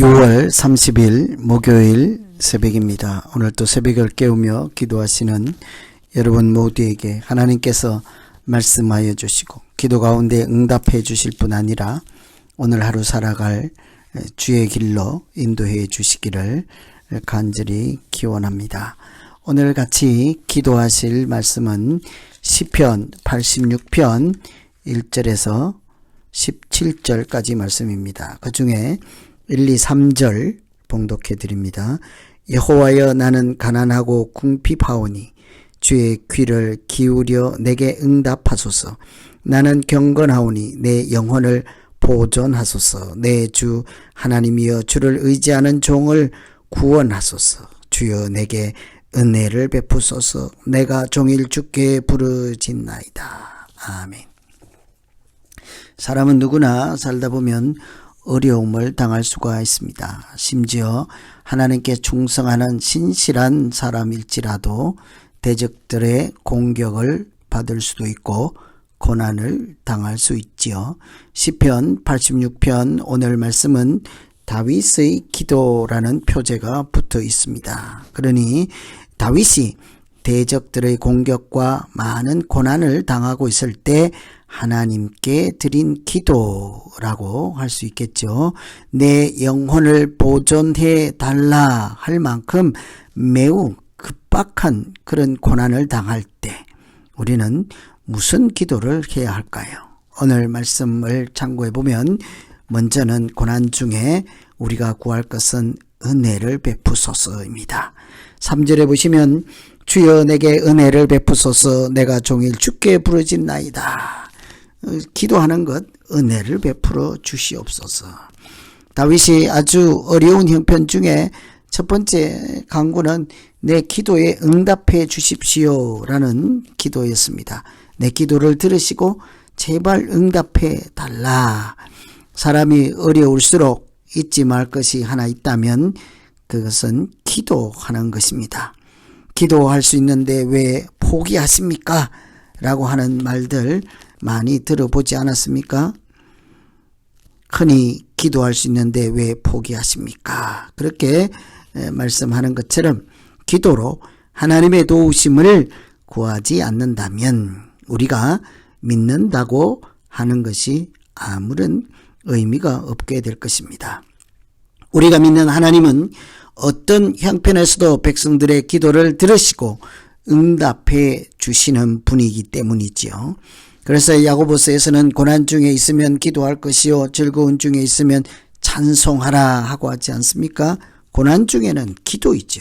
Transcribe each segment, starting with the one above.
6월 30일 목요일 새벽입니다. 오늘 또 새벽을 깨우며 기도하시는 여러분 모두에게 하나님께서 말씀하여 주시고 기도 가운데 응답해 주실 뿐 아니라 오늘 하루 살아갈 주의 길로 인도해 주시기를 간절히 기원합니다. 오늘 같이 기도하실 말씀은 시편 86편 1절에서 17절까지 말씀입니다. 그 중에 1, 2, 3절 봉독해 드립니다. 여호와여, 나는 가난하고 궁핍하오니 주의 귀를 기울여 내게 응답하소서. 나는 경건하오니 내 영혼을 보존하소서. 내 주 하나님이여, 주를 의지하는 종을 구원하소서. 주여, 내게 은혜를 베푸소서. 내가 종일 주께 부르짖나이다. 아멘. 사람은 누구나 살다 보면 어려움을 당할 수가 있습니다. 심지어 하나님께 충성하는 신실한 사람일지라도 대적들의 공격을 받을 수도 있고 고난을 당할 수 있지요. 시편 86편 오늘 말씀은 다윗의 기도라는 표제가 붙어 있습니다. 그러니 다윗이 대적들의 공격과 많은 고난을 당하고 있을 때 하나님께 드린 기도라고 할 수 있겠죠. 내 영혼을 보존해 달라 할 만큼 매우 급박한 그런 고난을 당할 때 우리는 무슨 기도를 해야 할까요? 오늘 말씀을 참고해 보면 먼저는 고난 중에 우리가 구할 것은 은혜를 베푸소서입니다. 3절에 보시면 주여, 내게 은혜를 베푸소서. 내가 종일 주께 부르짖나이다. 기도하는 것, 은혜를 베풀어 주시옵소서. 다윗이 아주 어려운 형편 중에 첫 번째 간구는 내 기도에 응답해 주십시오 라는 기도였습니다. 내 기도를 들으시고 제발 응답해 달라. 사람이 어려울수록 잊지 말 것이 하나 있다면 그것은 기도하는 것입니다. 기도할 수 있는데 왜 포기하십니까? 라고 하는 말들 많이 들어보지 않았습니까? 흔히 기도할 수 있는데 왜 포기하십니까? 그렇게 말씀하는 것처럼 기도로 하나님의 도우심을 구하지 않는다면 우리가 믿는다고 하는 것이 아무런 의미가 없게 될 것입니다. 우리가 믿는 하나님은 어떤 형편에서도 백성들의 기도를 들으시고 응답해 주시는 분이기 때문이지요. 그래서 야고보서에서는 고난 중에 있으면 기도할 것이요 즐거운 중에 있으면 찬송하라 하고 하지 않습니까? 고난 중에는 기도이죠.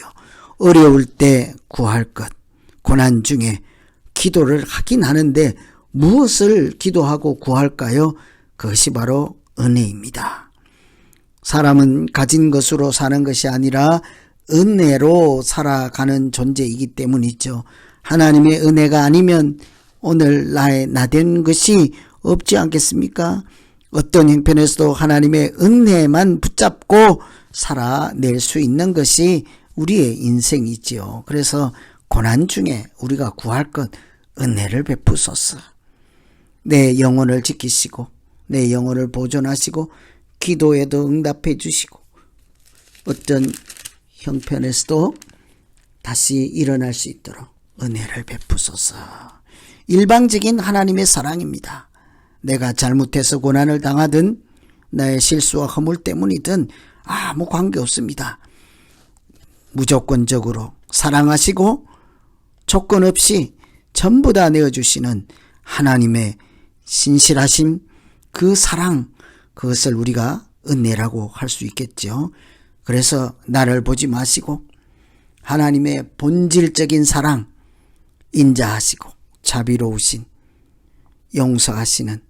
어려울 때 구할 것, 고난 중에 기도를 하긴 하는데 무엇을 기도하고 구할까요? 그것이 바로 은혜입니다. 사람은 가진 것으로 사는 것이 아니라 은혜로 살아가는 존재이기 때문이죠. 하나님의 은혜가 아니면 오늘 나된 것이 없지 않겠습니까? 어떤 형편에서도 하나님의 은혜만 붙잡고 살아낼 수 있는 것이 우리의 인생이지요. 그래서 고난 중에 우리가 구할 것, 은혜를 베푸소서. 내 영혼을 지키시고 내 영혼을 보존하시고 기도에도 응답해 주시고 어떤 형편에서도 다시 일어날 수 있도록 은혜를 베푸소서. 일방적인 하나님의 사랑입니다. 내가 잘못해서 고난을 당하든 나의 실수와 허물 때문이든 아무 관계없습니다. 무조건적으로 사랑하시고 조건 없이 전부 다 내어주시는 하나님의 신실하심, 그 사랑, 그것을 우리가 은혜라고 할 수 있겠죠. 그래서 나를 보지 마시고 하나님의 본질적인 사랑, 인자하시고 자비로우신, 용서하시는,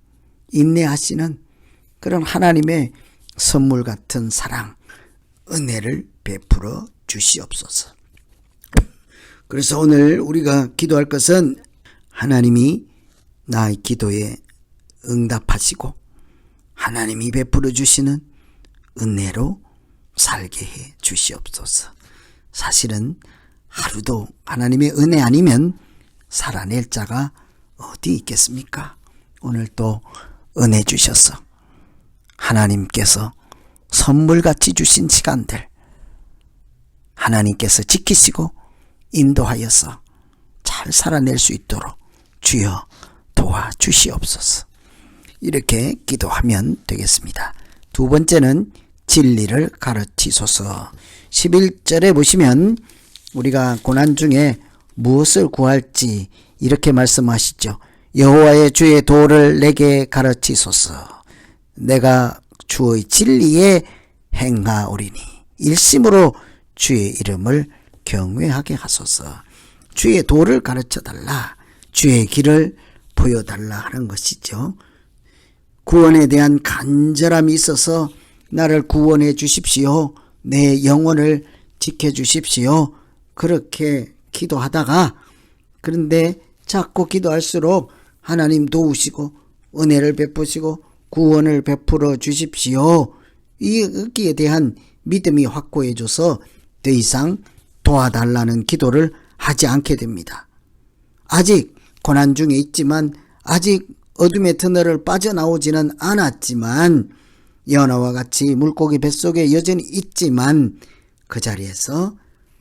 인내하시는 그런 하나님의 선물 같은 사랑, 은혜를 베풀어 주시옵소서. 그래서 오늘 우리가 기도할 것은 하나님이 나의 기도에 응답하시고 하나님이 베풀어 주시는 은혜로 살게 해 주시옵소서. 사실은 하루도 하나님의 은혜 아니면 살아낼 자가 어디 있겠습니까? 오늘 또 은혜 주셔서 하나님께서 선물같이 주신 시간들 하나님께서 지키시고 인도하여서 잘 살아낼 수 있도록 주여 도와주시옵소서. 이렇게 기도하면 되겠습니다. 두 번째는 진리를 가르치소서. 11절에 보시면 우리가 고난 중에 무엇을 구할지 이렇게 말씀하시죠. 여호와의 주의 도를 내게 가르치소서. 내가 주의 진리에 행하오리니 일심으로 주의 이름을 경외하게 하소서. 주의 도를 가르쳐달라, 주의 길을 보여달라 하는 것이죠. 구원에 대한 간절함이 있어서 나를 구원해 주십시오, 내 영혼을 지켜주십시오, 그렇게 기도하다가 그런데 자꾸 기도할수록 하나님 도우시고 은혜를 베푸시고 구원을 베풀어 주십시오, 여기에 대한 믿음이 확고해져서 더 이상 도와달라는 기도를 하지 않게 됩니다. 아직 고난 중에 있지만, 아직 어둠의 터널을 빠져나오지는 않았지만, 연어와 같이 물고기 뱃속에 여전히 있지만 그 자리에서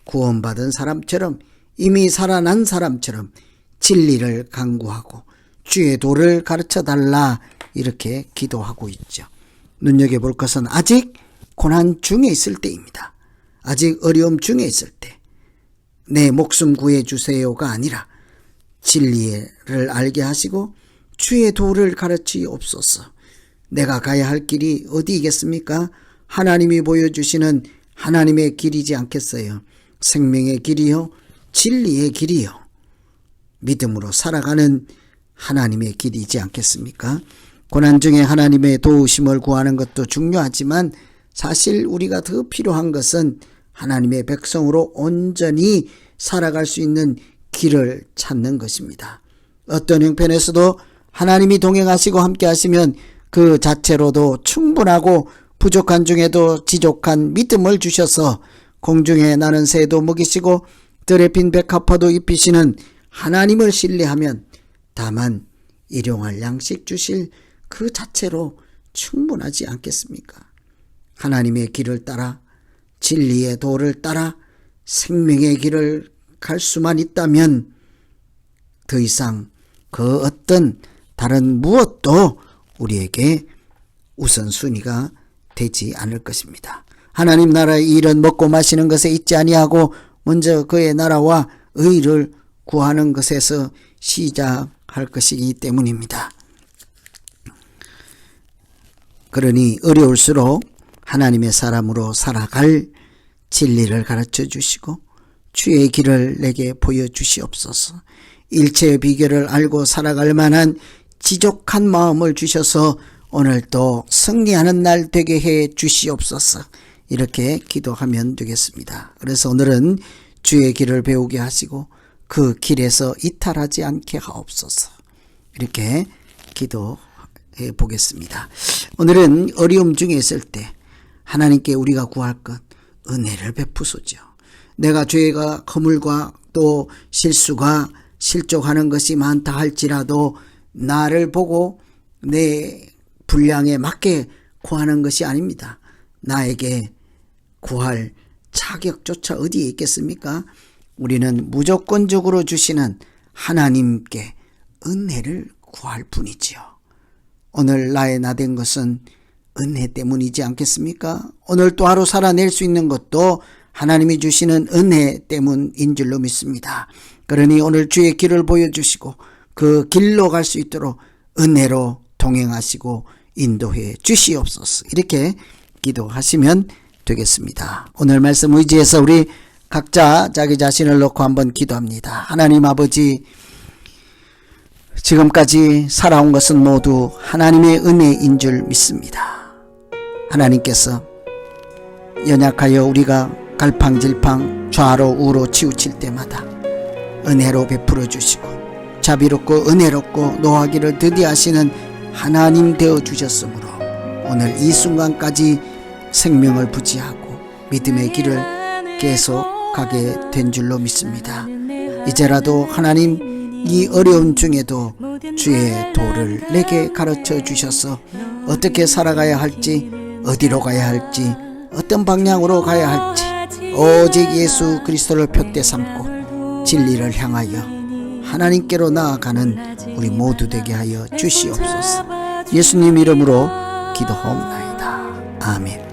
구원받은 사람처럼, 이미 살아난 사람처럼 진리를 강구하고 주의 도를 가르쳐달라 이렇게 기도하고 있죠. 눈여겨볼 것은 아직 고난 중에 있을 때입니다. 아직 어려움 중에 있을 때 내 목숨 구해주세요가 아니라 진리를 알게 하시고 주의 도를 가르치옵소서. 내가 가야 할 길이 어디이겠습니까? 하나님이 보여주시는 하나님의 길이지 않겠어요? 생명의 길이요, 진리의 길이요, 믿음으로 살아가는 하나님의 길이지 않겠습니까? 고난 중에 하나님의 도우심을 구하는 것도 중요하지만 사실 우리가 더 필요한 것은 하나님의 백성으로 온전히 살아갈 수 있는 길을 찾는 것입니다. 어떤 형편에서도 하나님이 동행하시고 함께 하시면 그 자체로도 충분하고 부족한 중에도 지족한 믿음을 주셔서 공중에 나는 새도 먹이시고 들에 핀 백합화도 입히시는 하나님을 신뢰하면 다만 일용할 양식 주실 그 자체로 충분하지 않겠습니까? 하나님의 길을 따라 진리의 도를 따라 생명의 길을 갈 수만 있다면 더 이상 그 어떤 다른 무엇도 우리에게 우선순위가 되지 않을 것입니다. 하나님 나라의 일은 먹고 마시는 것에 있지 아니하고 먼저 그의 나라와 의를 구하는 것에서 시작할 것이기 때문입니다. 그러니 어려울수록 하나님의 사람으로 살아갈 진리를 가르쳐 주시고 주의 길을 내게 보여주시옵소서. 일체의 비결을 알고 살아갈 만한 지족한 마음을 주셔서 오늘도 승리하는 날 되게 해 주시옵소서. 이렇게 기도하면 되겠습니다. 그래서 오늘은 주의 길을 배우게 하시고 그 길에서 이탈하지 않게 하옵소서. 이렇게 기도해 보겠습니다. 오늘은 어려움 중에 있을 때 하나님께 우리가 구할 것, 은혜를 베푸소죠. 내가 죄가 허물과 또 실수가 실족하는 것이 많다 할지라도 나를 보고 내 분량에 맞게 구하는 것이 아닙니다. 나에게 구할 자격조차 어디에 있겠습니까? 우리는 무조건적으로 주시는 하나님께 은혜를 구할 뿐이지요. 오늘 나의 나된 것은 은혜 때문이지 않겠습니까? 오늘 또 하루 살아낼 수 있는 것도 하나님이 주시는 은혜 때문인 줄로 믿습니다. 그러니 오늘 주의 길을 보여주시고 그 길로 갈 수 있도록 은혜로 동행하시고 인도해 주시옵소서. 이렇게 기도하시면 되겠습니다. 오늘 말씀 의지해서 우리 각자 자기 자신을 놓고 한번 기도합니다. 하나님 아버지, 지금까지 살아온 것은 모두 하나님의 은혜인 줄 믿습니다. 하나님께서 연약하여 우리가 갈팡질팡 좌로 우로 치우칠 때마다 은혜로 베풀어 주시고 자비롭고 은혜롭고 노하기를 더디하시는 하나님 되어 주셨으므로 오늘 이 순간까지 생명을 부지하고 믿음의 길을 계속 가게 된 줄로 믿습니다. 이제라도 하나님 이 어려운 중에도 주의 도를 내게 가르쳐 주셔서 어떻게 살아가야 할지, 어디로 가야 할지, 어떤 방향으로 가야 할지 오직 예수 그리스도를 표대 삼고 진리를 향하여 하나님께로 나아가는 우리 모두 되게 하여 주시옵소서. 예수님 이름으로 기도하옵나이다. 아멘.